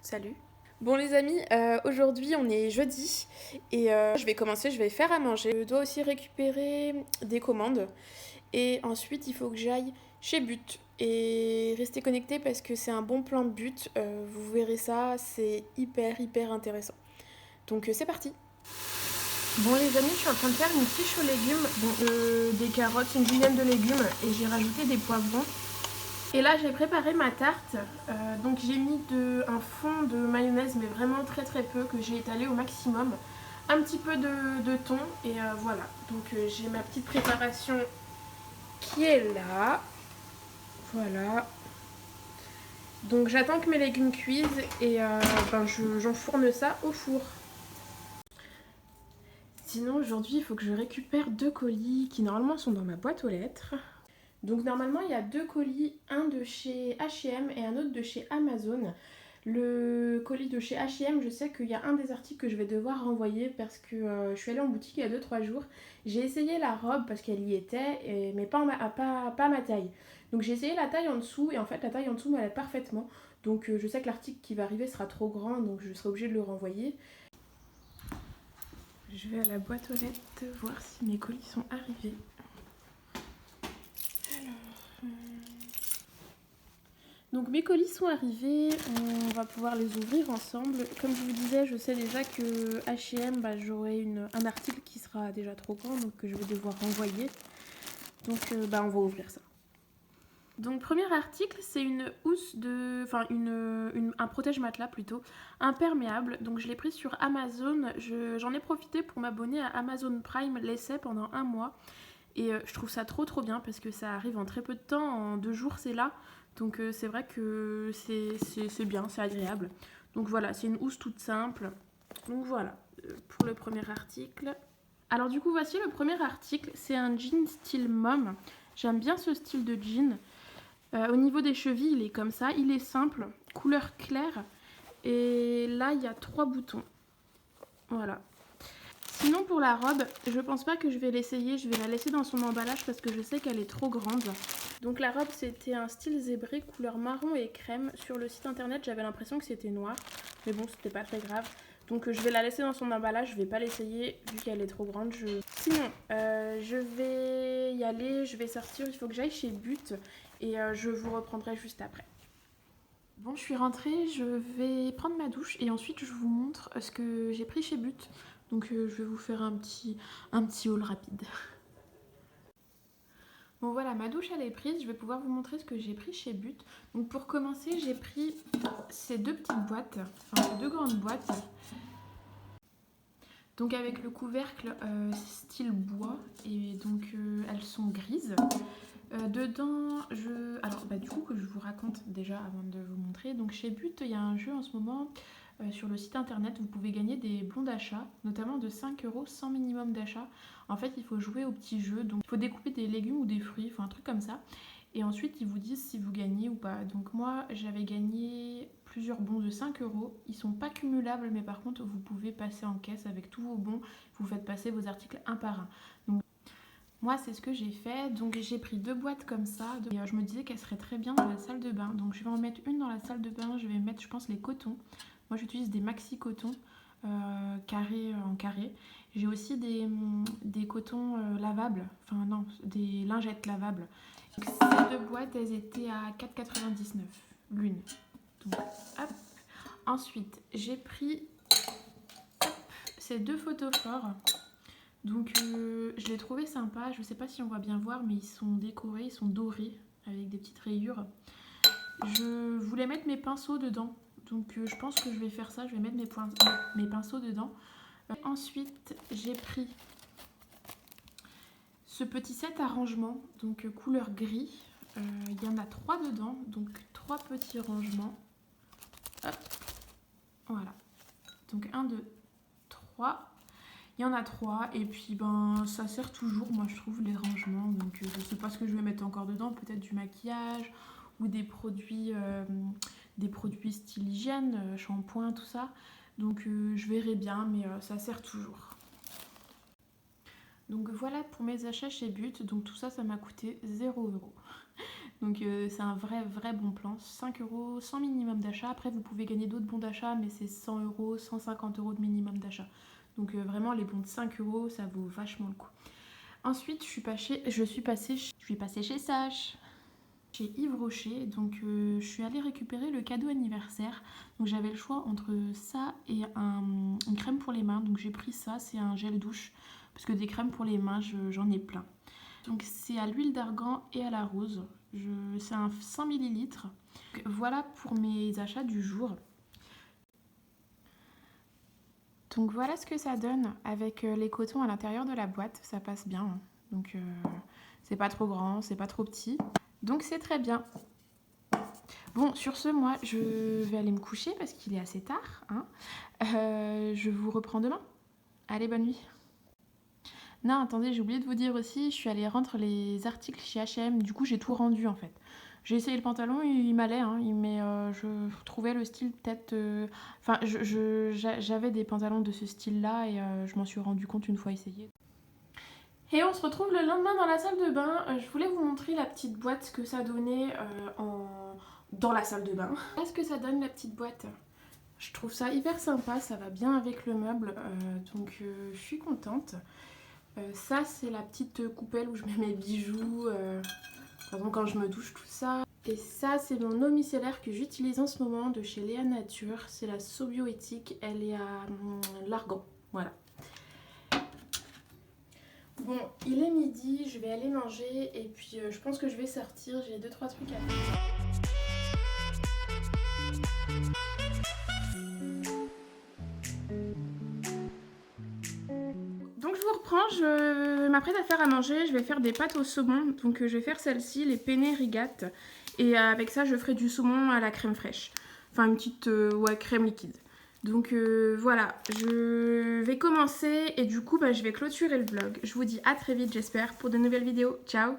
Salut. Bon les amis, aujourd'hui on est jeudi et je vais faire à manger. Je dois aussi récupérer des commandes et ensuite il faut que j'aille chez But. Et restez connectés parce que c'est un bon plan de But, vous verrez ça, c'est hyper intéressant. Donc c'est parti. Bon les amis, je suis en train de faire une quiche aux légumes, des carottes, une dizaine de légumes et j'ai rajouté des poivrons. Et là j'ai préparé ma tarte, donc j'ai mis un fond de mayonnaise mais vraiment très peu que j'ai étalé au maximum. Un petit peu de thon et voilà. Donc j'ai ma petite préparation qui est là. Voilà. Donc j'attends que mes légumes cuisent et j'enfourne ça au four. Sinon aujourd'hui il faut que je récupère 2 colis qui normalement sont dans ma boîte aux lettres. Donc normalement il y a 2 colis, un de chez H&M et un autre de chez Amazon. Le colis de chez H&M, je sais qu'il y a un des articles que je vais devoir renvoyer parce que je suis allée en boutique il y a 2-3 jours. J'ai essayé la robe parce qu'elle y était, mais pas ma taille. Donc j'ai essayé la taille en dessous et en fait la taille en dessous m'allait parfaitement. Donc je sais que l'article qui va arriver sera trop grand donc je serai obligée de le renvoyer. Je vais à la boîte aux lettres voir si mes colis sont arrivés. Donc mes colis sont arrivés, on va pouvoir les ouvrir ensemble. Comme je vous disais, je sais déjà que H&M, j'aurai un article qui sera déjà trop grand, donc que je vais devoir renvoyer. Donc on va ouvrir ça. Donc premier article, c'est une housse un protège-matelas plutôt, imperméable. Donc je l'ai pris sur Amazon, j'en ai profité pour m'abonner à Amazon Prime l'essai pendant 1 mois. Et je trouve ça trop bien parce que ça arrive en très peu de temps, en 2 jours c'est là. Donc c'est vrai que c'est bien, c'est agréable. Donc voilà, c'est une housse toute simple. Donc voilà, pour le premier article. Alors du coup voici le premier article, c'est un jean style mom. J'aime bien ce style de jean. Au niveau des chevilles, il est comme ça, il est simple, couleur claire. Et là, il y a 3 boutons. Voilà. Sinon pour la robe, je pense pas que je vais l'essayer, je vais la laisser dans son emballage parce que je sais qu'elle est trop grande. Donc la robe c'était un style zébré couleur marron et crème. Sur le site internet j'avais l'impression que c'était noir, mais bon c'était pas très grave. Donc je vais la laisser dans son emballage, je vais pas l'essayer vu qu'elle est trop grande. Sinon je vais y aller, je vais sortir, il faut que j'aille chez But et je vous reprendrai juste après. Bon je suis rentrée, je vais prendre ma douche et ensuite je vous montre ce que j'ai pris chez But. Donc je vais vous faire un petit haul rapide. Bon voilà, ma douche elle est prise, je vais pouvoir vous montrer ce que j'ai pris chez But. Donc pour commencer, j'ai pris ces 2 petites boîtes, enfin ces 2 grandes boîtes. Donc avec le couvercle style bois et donc elles sont grises. Dedans, du coup que je vous raconte déjà avant de vous montrer. Donc chez But, il y a un jeu en ce moment sur le site internet. Vous pouvez gagner des bons d'achat, notamment de 5 € sans minimum d'achat. En fait, il faut jouer au petit jeu. Donc il faut découper des légumes ou des fruits, enfin un truc comme ça. Et ensuite, ils vous disent si vous gagnez ou pas. Donc moi, j'avais gagné plusieurs bons de 5 €. Ils sont pas cumulables, mais par contre, vous pouvez passer en caisse avec tous vos bons. Vous faites passer vos articles un par un. Donc moi, c'est ce que j'ai fait. Donc j'ai pris 2 boîtes comme ça. Et je me disais qu'elles seraient très bien dans la salle de bain. Donc je vais en mettre une dans la salle de bain. Je vais mettre, je pense, les cotons. Moi, j'utilise des maxi cotons carré en carré. J'ai aussi des cotons lavables. Enfin non, des lingettes lavables. Donc, ces 2 boîtes, elles étaient à 4,99 € l'une. Donc hop. Ensuite, j'ai pris ces 2 photophores. Donc je l'ai trouvé sympa, je sais pas si on va bien voir mais ils sont décorés, ils sont dorés avec des petites rayures. Je voulais mettre mes pinceaux dedans, donc je pense que je vais faire ça, je vais mettre mes pinceaux dedans. Ensuite j'ai pris ce petit set à rangement, donc couleur gris. Il y en a 3 dedans, donc 3 petits rangements. Hop, voilà, donc 1, 2, 3. Il y en a 3 et puis ça sert toujours, moi je trouve, les rangements. Donc je sais pas ce que je vais mettre encore dedans, peut-être du maquillage ou des produits style hygiène, shampoing, tout ça. Donc je verrai bien, mais ça sert toujours. Donc voilà pour mes achats chez But. Donc tout ça, ça m'a coûté 0 €. Donc c'est un vrai bon plan. 5 euros sans minimum d'achat. Après vous pouvez gagner d'autres bons d'achat, mais c'est 100 euros, 150 euros de minimum d'achat. Donc vraiment les bons de 5 euros, ça vaut vachement le coup. Ensuite je suis passée chez Sage, chez Yves Rocher. Donc je suis allée récupérer le cadeau anniversaire. Donc j'avais le choix entre ça et une crème pour les mains. Donc j'ai pris ça, c'est un gel douche. Parce que des crèmes pour les mains, j'en ai plein. Donc c'est à l'huile d'argan et à la rose. C'est un 100 ml. Voilà pour mes achats du jour. Donc voilà ce que ça donne avec les cotons à l'intérieur de la boîte. Ça passe bien. Donc c'est pas trop grand, c'est pas trop petit. Donc c'est très bien. Bon, sur ce, moi, je vais aller me coucher parce qu'il est assez tard. Hein. Je vous reprends demain. Allez, bonne nuit. Non, attendez, j'ai oublié de vous dire aussi, je suis allée rendre les articles chez H&M. Du coup, j'ai tout rendu en fait. J'ai essayé le pantalon, il m'allait, hein, mais je trouvais le style peut-être... Enfin, j'avais des pantalons de ce style-là et je m'en suis rendu compte une fois essayé. Et on se retrouve le lendemain dans la salle de bain. Je voulais vous montrer la petite boîte, ce que ça donnait dans la salle de bain. Qu'est-ce que ça donne la petite boîte? Je trouve ça hyper sympa, ça va bien avec le meuble, donc je suis contente. Ça c'est la petite coupelle où je mets mes bijoux, par exemple quand je me douche, tout ça. Et ça c'est mon eau micellaire que j'utilise en ce moment de chez Léa Nature. C'est la Sobioéthique, elle est à l'argan, voilà. Bon, il est midi, je vais aller manger et puis je pense que je vais sortir, j'ai 2-3 trucs à faire. Donc je vous reprends, je m'apprête à faire à manger, je vais faire des pâtes au saumon. Donc je vais faire celle-ci, les penne rigate. Et avec ça je ferai du saumon à la crème fraîche. Enfin une petite crème liquide. Donc voilà, je vais commencer et du coup je vais clôturer le vlog. Je vous dis à très vite j'espère pour de nouvelles vidéos. Ciao!